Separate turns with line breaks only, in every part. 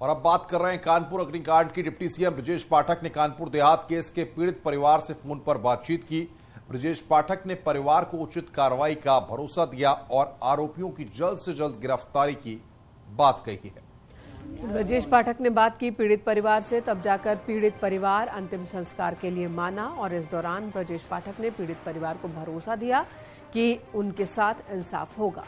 और अब बात कर रहे हैं कानपुर अग्निकांड की। डिप्टी सीएम ब्रजेश पाठक ने कानपुर देहात केस के पीड़ित परिवार से फोन पर बातचीत की। ब्रजेश पाठक ने परिवार को उचित कार्रवाई का भरोसा दिया और आरोपियों की जल्द से जल्द गिरफ्तारी की बात कही है।
ब्रजेश पाठक ने बात की पीड़ित परिवार से, तब जाकर पीड़ित परिवार अंतिम संस्कार के लिए माना और इस दौरान ब्रजेश पाठक ने पीड़ित परिवार को भरोसा दिया कि उनके साथ इंसाफ होगा।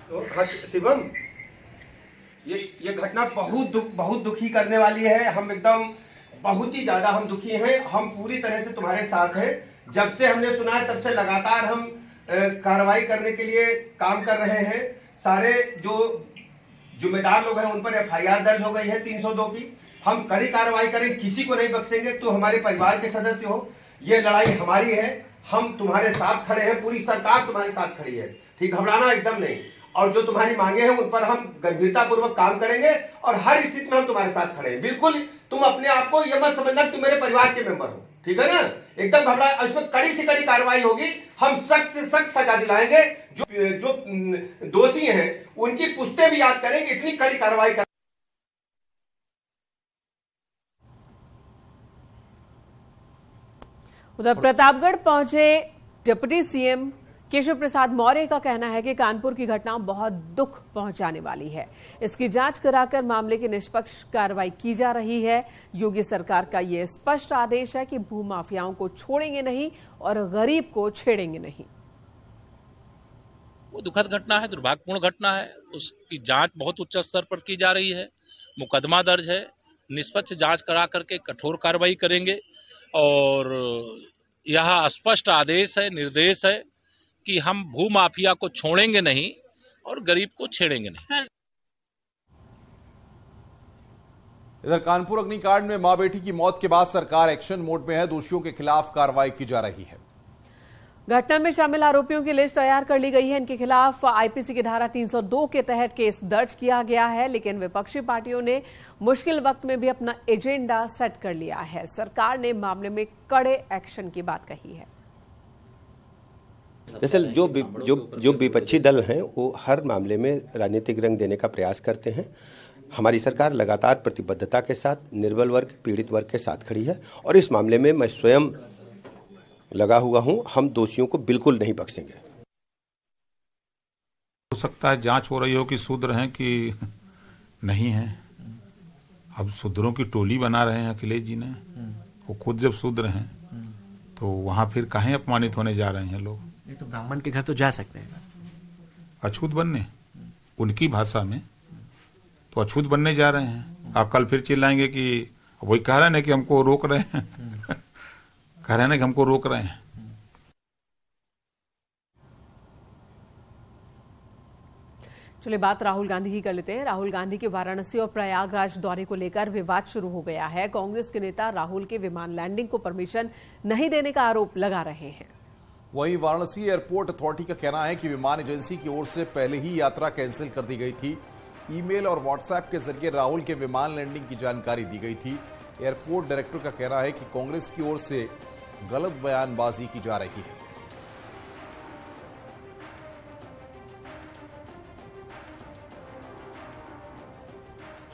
तो शिवम, ये घटना बहुत दुखी करने वाली है। हम एकदम बहुत ही ज्यादा हम दुखी हैं। हम पूरी तरह से तुम्हारे साथ हैं। जब से हमने सुना है तब से लगातार हम कार्रवाई करने के लिए काम कर रहे हैं। सारे जो जिम्मेदार लोग हैं उन पर एफआईआर दर्ज हो गई है 302 की। हम कड़ी कार्रवाई करें, किसी को नहीं बख्शेंगे। तो हमारे परिवार के सदस्य हो, ये लड़ाई हमारी है। हम तुम्हारे साथ खड़े हैं, पूरी सरकार तुम्हारे साथ खड़ी है। ठीक, घबराना एकदम नहीं। और जो तुम्हारी मांगे हैं उन पर हम गंभीरता पूर्वक काम करेंगे और हर स्थिति में हम तुम्हारे साथ खड़े हैं। बिल्कुल तुम अपने आप को यह मत समझना तुम मेरे परिवार के मेंबर हो, ठीक है ना। एकदम घबरा, इसमें कड़ी से कड़ी कार्रवाई होगी। हम सख्त से सख्त सजा दिलाएंगे। जो दोषी हैं उनकी पुश्ते भी याद करेंगे। इतनी कड़ी कार्रवाई कर।
उधर प्रतापगढ़ पहुंचे डिप्टी सीएम केशव प्रसाद मौर्य का कहना है कि कानपुर की घटना बहुत दुख पहुंचाने वाली है। इसकी जांच कराकर मामले की निष्पक्ष कार्रवाई की जा रही है। योगी सरकार का यह स्पष्ट आदेश है कि भूमाफियाओं को छोड़ेंगे नहीं और गरीब को छेड़ेंगे नहीं।
वो दुखद घटना है, दुर्भाग्यपूर्ण घटना है। उसकी जांच बहुत उच्च स्तर पर की जा रही है। मुकदमा दर्ज है। निष्पक्ष जांच करा करके कठोर कार्रवाई करेंगे और यह स्पष्ट आदेश है, निर्देश है कि हम भूमाफिया को छोड़ेंगे नहीं और गरीब को छेड़ेंगे नहीं।
इधर कानपुर अग्निकांड में मां बेटी की मौत के बाद सरकार एक्शन मोड में है। दोषियों के खिलाफ कार्रवाई की जा रही है।
घटना में शामिल आरोपियों की लिस्ट तैयार कर ली गई है। इनके खिलाफ आईपीसी की धारा 302 के तहत केस दर्ज किया गया है। लेकिन विपक्षी पार्टियों ने मुश्किल वक्त में भी अपना एजेंडा सेट कर लिया है। सरकार ने मामले में कड़े एक्शन की बात कही है।
दरअसल जो विपक्षी दल हैं वो हर मामले में राजनीतिक रंग देने का प्रयास करते हैं। हमारी सरकार लगातार प्रतिबद्धता के साथ निर्बल वर्ग, पीड़ित वर्ग के साथ खड़ी है और इस मामले में मैं स्वयं लगा हुआ हूं। हम दोषियों को बिल्कुल नहीं बख्शेंगे।
हो सकता है जांच हो रही हो कि शूद्र हैं कि नहीं हैं। अब शूद्रों की टोली बना रहे हैं अखिलेश जी ने। वो खुद जब शूद्र हैं तो वहां फिर काहे अपमानित होने जा रहे हैं लोग।
तो ब्राह्मण के घर तो जा सकते हैं
अछूत बनने, उनकी भाषा में तो अछूत बनने जा रहे हैं। आप कल फिर चिल्लाएंगे कि वही कह रहे हैं कि हमको रोक रहे हैं कह रहे हैं कि हमको रोक रहे हैं।
चलिए बात राहुल गांधी की कर लेते हैं। राहुल गांधी के वाराणसी और प्रयागराज दौरे को लेकर विवाद शुरू हो गया है। कांग्रेस के नेता राहुल के विमान लैंडिंग को परमिशन नहीं देने का आरोप लगा रहे हैं।
वहीं वाराणसी एयरपोर्ट अथॉरिटी का कहना है कि विमान एजेंसी की ओर से पहले ही यात्रा कैंसिल कर दी गई थी। ईमेल और व्हाट्सएप के जरिए राहुल के विमान लैंडिंग की जानकारी दी गई थी। एयरपोर्ट डायरेक्टर का कहना है कि कांग्रेस की ओर से गलत बयानबाजी की जा रही है।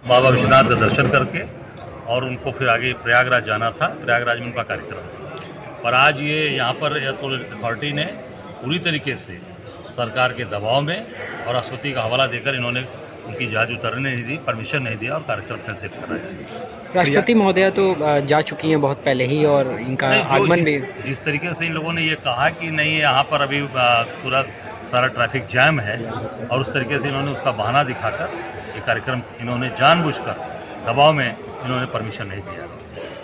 बाबा विश्वनाथ का दर्शन करके और उनको फिर आगे प्रयागराज जाना था। प्रयागराज में उनका कार्यक्रम था। पर आज ये यहाँ पर एयरपोर्ट अथॉरिटी ने पूरी तरीके से सरकार के दबाव में और राष्ट्रपति का हवाला देकर इन्होंने उनकी जहाज उतरने नहीं दी, परमिशन नहीं दिया और कार्यक्रम कैंसिल कराया।
राष्ट्रपति महोदया तो जा चुकी हैं बहुत पहले ही और इनका आगमन भी
जिस तरीके से इन लोगों ने ये कहा कि नहीं यहाँ पर अभी पूरा सारा ट्रैफिक जैम है और उस तरीके से इन्होंने उसका बहाना दिखाकर ये कार्यक्रम इन्होंने जानबूझकर दबाव में इन्होंने परमिशन नहीं दिया।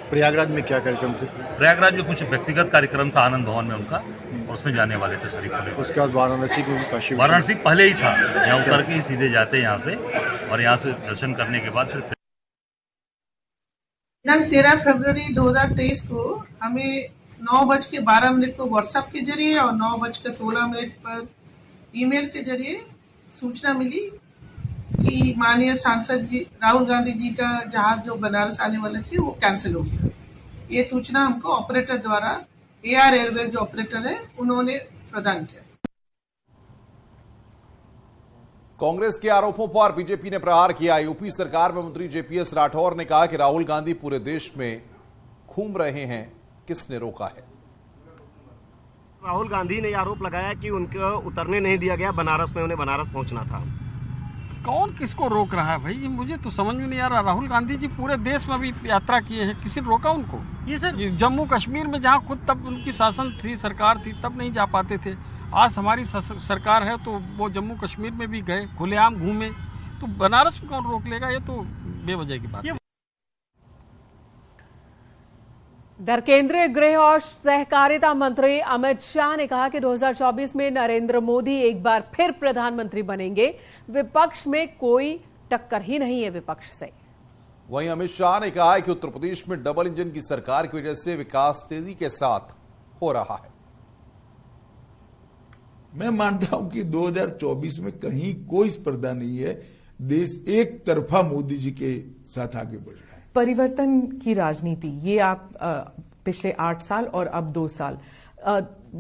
प्रयागराज में क्या कार्यक्रम थे?
प्रयागराज में कुछ व्यक्तिगत कार्यक्रम था आनंद भवन में उनका और उसमें जाने वाले थे शरीफ होने।
उसके बाद वाराणसी में काशी,
वाराणसी पहले ही था। यहाँ उतर के ही सीधे जाते यहाँ से और यहाँ से दर्शन करने के बाद फिर
दिनांक 13 फरवरी 2023 को हमें 9:12 को व्हाट्सएप के जरिए और 9:16 पर ईमेल के जरिए सूचना मिली कि माननीय सांसद जी राहुल गांधी जी का जहाज जो बनारस आने वाले थे वो कैंसिल हो गया। ये सूचना हमको ऑपरेटर द्वारा एआर एयरवेज जो ऑपरेटर है उन्होंने प्रदान किया।
कांग्रेस के आरोपों पर बीजेपी ने प्रहार किया। यूपी सरकार में मंत्री जेपीएस राठौर ने कहा कि राहुल गांधी पूरे देश में घूम रहे हैं, किसने रोका है।
राहुल गांधी ने आरोप लगाया कि उनको उतरने नहीं दिया गया बनारस में, उन्हें बनारस पहुंचना था।
कौन किसको रोक रहा है भाई, ये मुझे तो समझ में नहीं आ रहा। राहुल गांधी जी पूरे देश में भी यात्रा किए हैं, किसी ने रोका उनको? ये सर जम्मू कश्मीर में जहाँ खुद तब उनकी शासन थी, सरकार थी, तब नहीं जा पाते थे। आज हमारी सरकार है तो वो जम्मू कश्मीर में भी गए, खुलेआम घूमे, तो बनारस में कौन रोक लेगा? ये तो बेवजह की बात है।
इधर केंद्रीय गृह और सहकारिता मंत्री अमित शाह ने कहा कि 2024 में नरेंद्र मोदी एक बार फिर प्रधानमंत्री बनेंगे। विपक्ष में कोई टक्कर ही नहीं है विपक्ष से।
वहीं अमित शाह ने कहा है कि उत्तर प्रदेश में डबल इंजन की सरकार की वजह से विकास तेजी के साथ हो रहा है।
मैं मानता हूं कि 2024 में कहीं कोई स्पर्धा नहीं है। देश एक तरफा मोदी जी के साथ आगे बढ़ रहा है।
परिवर्तन की राजनीति, ये आप पिछले 8 साल और अब 2 साल,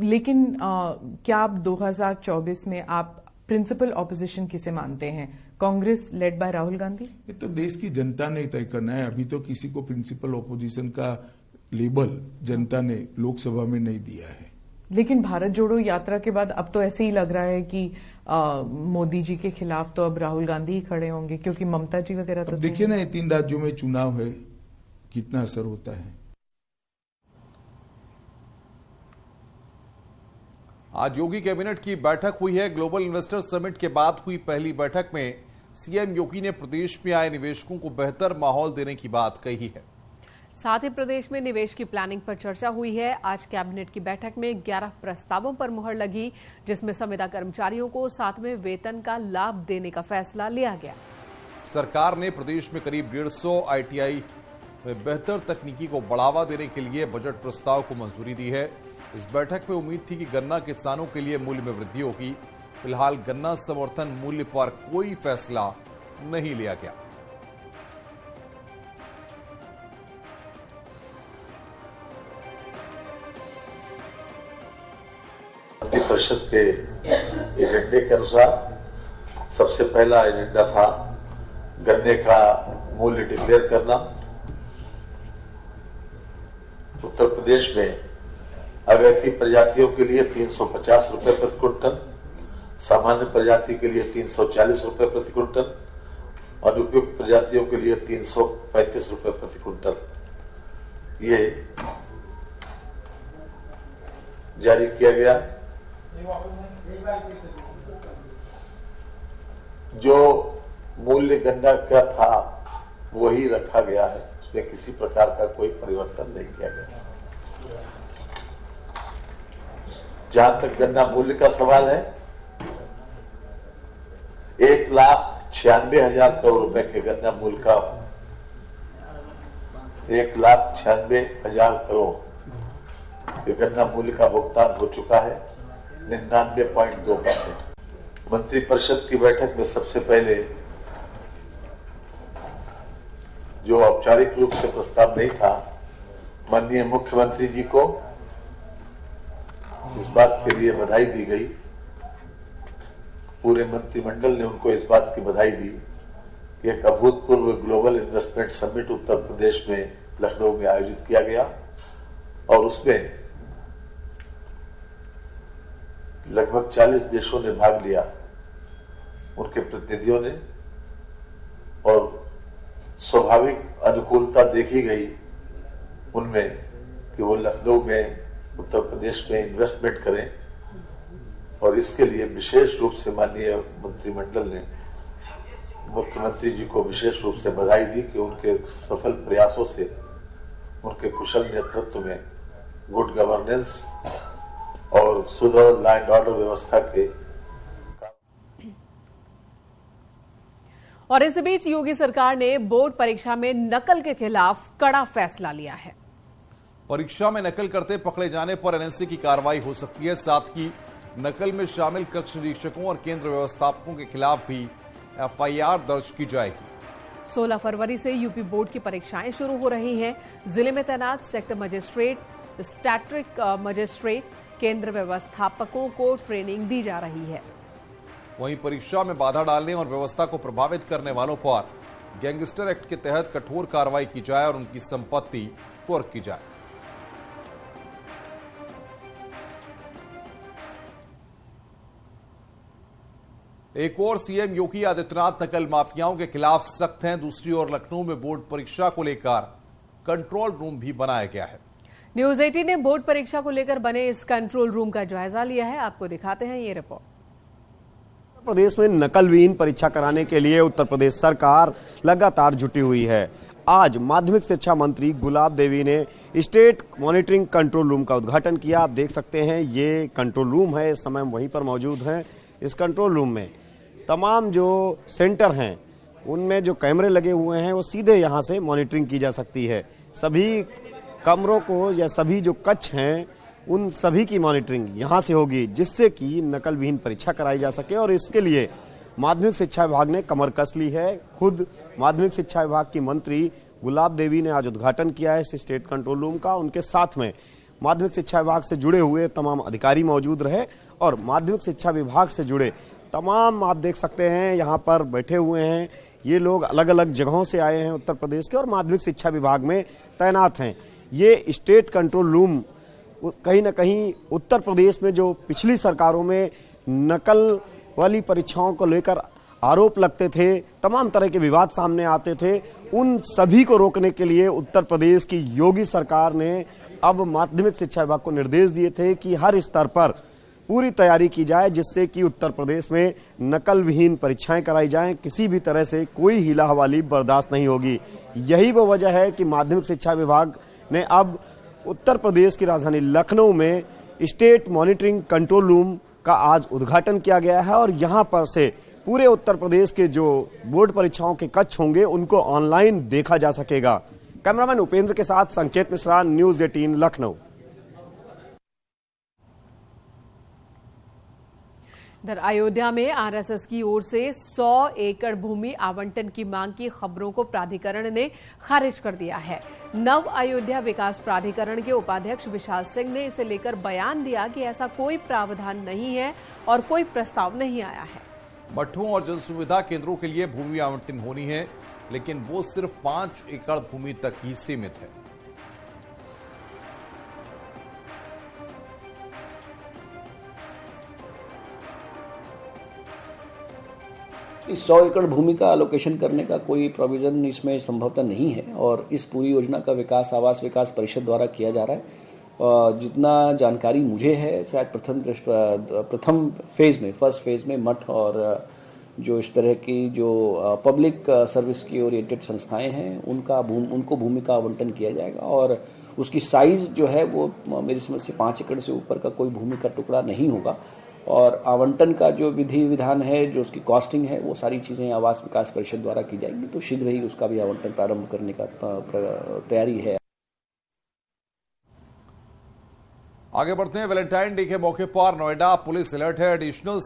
लेकिन क्या आप 2024 में आप प्रिंसिपल ऑपोजिशन किसे मानते हैं? Congress led by Rahul Gandhi?
ये तो देश की जनता ने तय करना है। अभी तो किसी को प्रिंसिपल ऑपोजिशन का लेबल जनता ने लोकसभा में नहीं दिया है।
लेकिन भारत जोड़ो यात्रा के बाद अब तो ऐसे ही लग रहा है कि मोदी जी के खिलाफ तो अब राहुल गांधी ही खड़े होंगे, क्योंकि ममता जी वगैरह तो
देखिए ना, ये 3 राज्यों में चुनाव है, कितना असर होता है।
आज योगी कैबिनेट की बैठक हुई है। ग्लोबल इन्वेस्टर समिट के बाद हुई पहली बैठक में सीएम योगी ने प्रदेश में आए निवेशकों को बेहतर माहौल देने की बात कही है।
साथ ही प्रदेश में निवेश की प्लानिंग पर चर्चा हुई है। आज कैबिनेट की बैठक में 11 प्रस्तावों पर मुहर लगी, जिसमें संविदा कर्मचारियों को 7वें वेतन का लाभ देने का फैसला लिया गया।
सरकार ने प्रदेश में करीब 150 आईटीआई में बेहतर तकनीकी को बढ़ावा देने के लिए बजट प्रस्ताव को मंजूरी दी है। इस बैठक में उम्मीद थी कि गन्ना किसानों के लिए मूल्य में वृद्धि होगी। फिलहाल गन्ना समर्थन मूल्य पर कोई फैसला नहीं लिया गया।
परिषद के एजेंडे के अनुसार सबसे पहला एजेंडा था गन्ने का मूल्य डिक्लेयर करना। उत्तर प्रदेश में अगैसी प्रजातियों के लिए 350 रुपए प्रति क्विंटल, सामान्य प्रजाति के लिए 340 रुपए प्रति क्विंटल, अनुपयुक्त प्रजातियों के लिए 335 रुपए प्रति क्विंटल ये जारी किया गया। जो मूल्य गन्ना का था वही रखा गया है, उसमें किसी प्रकार का कोई परिवर्तन नहीं किया गया। जहां तक गन्ना मूल्य का सवाल है, 1,96,000 करोड़ रुपए के गन्ना मूल्य का 1,96,000 करोड़ गन्ना मूल्य का भुगतान हो चुका है, 99.2%। मंत्रिपरिषद की बैठक में सबसे पहले जो औपचारिक रूप से प्रस्ताव नहीं था, माननीय मुख्यमंत्री जी को इस बात के लिए बधाई दी गई। पूरे मंत्रिमंडल ने उनको इस बात की बधाई दी कि एक अभूतपूर्व global investment summit Uttar Pradesh में लखनऊ में आयोजित किया गया और उसमें लगभग 40 देशों ने भाग लिया, उनके प्रतिनिधियों ने, और स्वाभाविक अनुकूलता देखी गई उनमें कि वो लखनऊ में उत्तर प्रदेश में इन्वेस्टमेंट करें। और इसके लिए विशेष रूप से माननीय मंत्रिमंडल ने मुख्यमंत्री जी को विशेष रूप से बधाई दी कि उनके सफल प्रयासों से, उनके कुशल नेतृत्व में गुड गवर्नेंस और सुदृढ़ लॉ एंड ऑर्डर व्यवस्था के।
और इस बीच योगी सरकार ने बोर्ड परीक्षा में नकल के खिलाफ कड़ा फैसला लिया है।
परीक्षा में नकल करते पकड़े जाने पर एनएसए की कार्रवाई हो सकती है। साथ ही नकल में शामिल कक्ष निरीक्षकों और केंद्र व्यवस्थापकों के खिलाफ भी एफआईआर दर्ज की जाएगी।
16 फरवरी से यूपी बोर्ड की परीक्षाएं शुरू हो रही हैं। जिले में तैनात सेक्टर मजिस्ट्रेट, स्टैटिक मजिस्ट्रेट, केंद्र व्यवस्थापकों को ट्रेनिंग दी जा रही है।
वहीं परीक्षा में बाधा डालने और व्यवस्था को प्रभावित करने वालों पर गैंगस्टर एक्ट के तहत कठोर कार्रवाई की जाए और उनकी संपत्ति कुर्क की जाए। एक और सीएम योगी आदित्यनाथ नकल माफियाओं के खिलाफ सख्त हैं। दूसरी ओर लखनऊ में बोर्ड परीक्षा को लेकर कंट्रोल रूम भी बनाया गया है।
न्यूज 18 ने बोर्ड परीक्षा को लेकर बने इस कंट्रोल रूम का जायजा लिया है। आपको दिखाते हैं ये रिपोर्ट।
उत्तर प्रदेश में नकलविहीन परीक्षा कराने के लिए उत्तर प्रदेश सरकार लगातार जुटी हुई है। आज माध्यमिक शिक्षा मंत्री गुलाब देवी ने स्टेट मॉनिटरिंग कंट्रोल रूम का उद्घाटन किया। आप देख सकते हैं ये कंट्रोल रूम है, इस समय हम वहीं पर मौजूद हैं। इस कंट्रोल रूम में तमाम जो सेंटर हैं उनमें जो कैमरे लगे हुए हैं वो सीधे यहाँ से मॉनिटरिंग की जा सकती है। सभी कमरों को या सभी जो कक्ष हैं उन सभी की मॉनिटरिंग यहाँ से होगी, जिससे कि नकलविहीन परीक्षा कराई जा सके। और इसके लिए माध्यमिक शिक्षा विभाग ने कमर कस ली है। खुद माध्यमिक शिक्षा विभाग की मंत्री गुलाब देवी ने आज उद्घाटन किया है इस स्टेट कंट्रोल रूम का। उनके साथ में माध्यमिक शिक्षा विभाग से जुड़े हुए तमाम अधिकारी मौजूद रहे और माध्यमिक शिक्षा विभाग से जुड़े तमाम आप देख सकते हैं यहाँ पर बैठे हुए हैं। ये लोग अलग अलग जगहों से आए हैं उत्तर प्रदेश के और माध्यमिक शिक्षा विभाग में तैनात हैं। ये स्टेट कंट्रोल रूम कहीं ना कहीं उत्तर प्रदेश में जो पिछली सरकारों में नकल वाली परीक्षाओं को लेकर आरोप लगते थे, तमाम तरह के विवाद सामने आते थे, उन सभी को रोकने के लिए उत्तर प्रदेश की योगी सरकार ने अब माध्यमिक शिक्षा विभाग को निर्देश दिए थे कि हर स्तर पर पूरी तैयारी की जाए, जिससे कि उत्तर प्रदेश में नकल विहीन परीक्षाएं कराई जाएं। किसी भी तरह से कोई हीला हवाली बर्दाश्त नहीं होगी। यही वो वजह है कि माध्यमिक शिक्षा विभाग ने अब उत्तर प्रदेश की राजधानी लखनऊ में स्टेट मॉनिटरिंग कंट्रोल रूम का आज उद्घाटन किया गया है और यहाँ पर से पूरे उत्तर प्रदेश के जो बोर्ड परीक्षाओं के कक्ष होंगे उनको ऑनलाइन देखा जा सकेगा। कैमरामैन उपेंद्र के साथ संकेत मिश्रा, न्यूज 18 लखनऊ।
इधर अयोध्या में आरएसएस की ओर से 100 एकड़ भूमि आवंटन की मांग की खबरों को प्राधिकरण ने खारिज कर दिया है। नव अयोध्या विकास प्राधिकरण के उपाध्यक्ष विशाल सिंह ने इसे लेकर बयान दिया कि ऐसा कोई प्रावधान नहीं है और कोई प्रस्ताव नहीं आया है।
मठों और जन सुविधा केंद्रों के लिए भूमि आवंटन होनी है, लेकिन वो सिर्फ 5 एकड़ भूमि तक ही सीमित है।
100 एकड़ भूमि का एलोकेशन करने का कोई प्रोविजन इसमें संभवतः नहीं है और इस पूरी योजना का विकास आवास विकास परिषद द्वारा किया जा रहा है। जितना जानकारी मुझे है, शायद प्रथम फेज में फर्स्ट फेज में मठ और जो इस तरह की जो पब्लिक सर्विस की ओरिएंटेड संस्थाएं हैं उनको भूमि का आवंटन किया जाएगा और उसकी साइज जो है वो मेरी समझ से 5 एकड़ से ऊपर का कोई भूमि का टुकड़ा नहीं होगा और आवंटन का जो विधि विधान है, जो उसकी कॉस्टिंग है, वो सारी चीज़ें आवास विकास परिषद द्वारा की जाएंगी। तो शीघ्र ही उसका भी आवंटन प्रारंभ करने का तैयारी है।
आगे बढ़ते हैं। वैलेंटाइन डे के मौके पर नोएडा पुलिस अलर्ट है। एडिशनल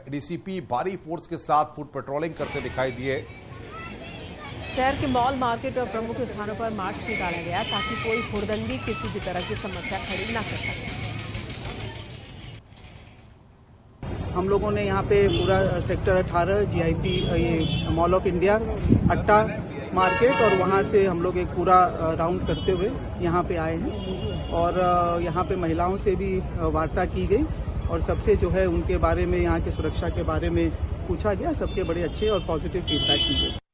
डीसीपी भारी फोर्स के साथ फुट पेट्रोलिंग करते दिखाई दिए।
शहर के मॉल, मार्केट और प्रमुख स्थानों पर मार्च निकाला गया ताकि कोई हुड़दंगी किसी भी तरह की समस्या खड़ी न कर सके।
हम लोगों ने यहाँ पे पूरा सेक्टर 18 जीआईपी ये mall of India, atta market और वहाँ से हम लोग एक पूरा राउंड करते हुए यहाँ पे आए हैं और यहाँ पे महिलाओं से भी वार्ता की गई और सबसे जो है उनके बारे में, यहाँ की सुरक्षा के बारे में पूछा गया। सबके बड़े अच्छे और पॉजिटिव फीडबैक मिले।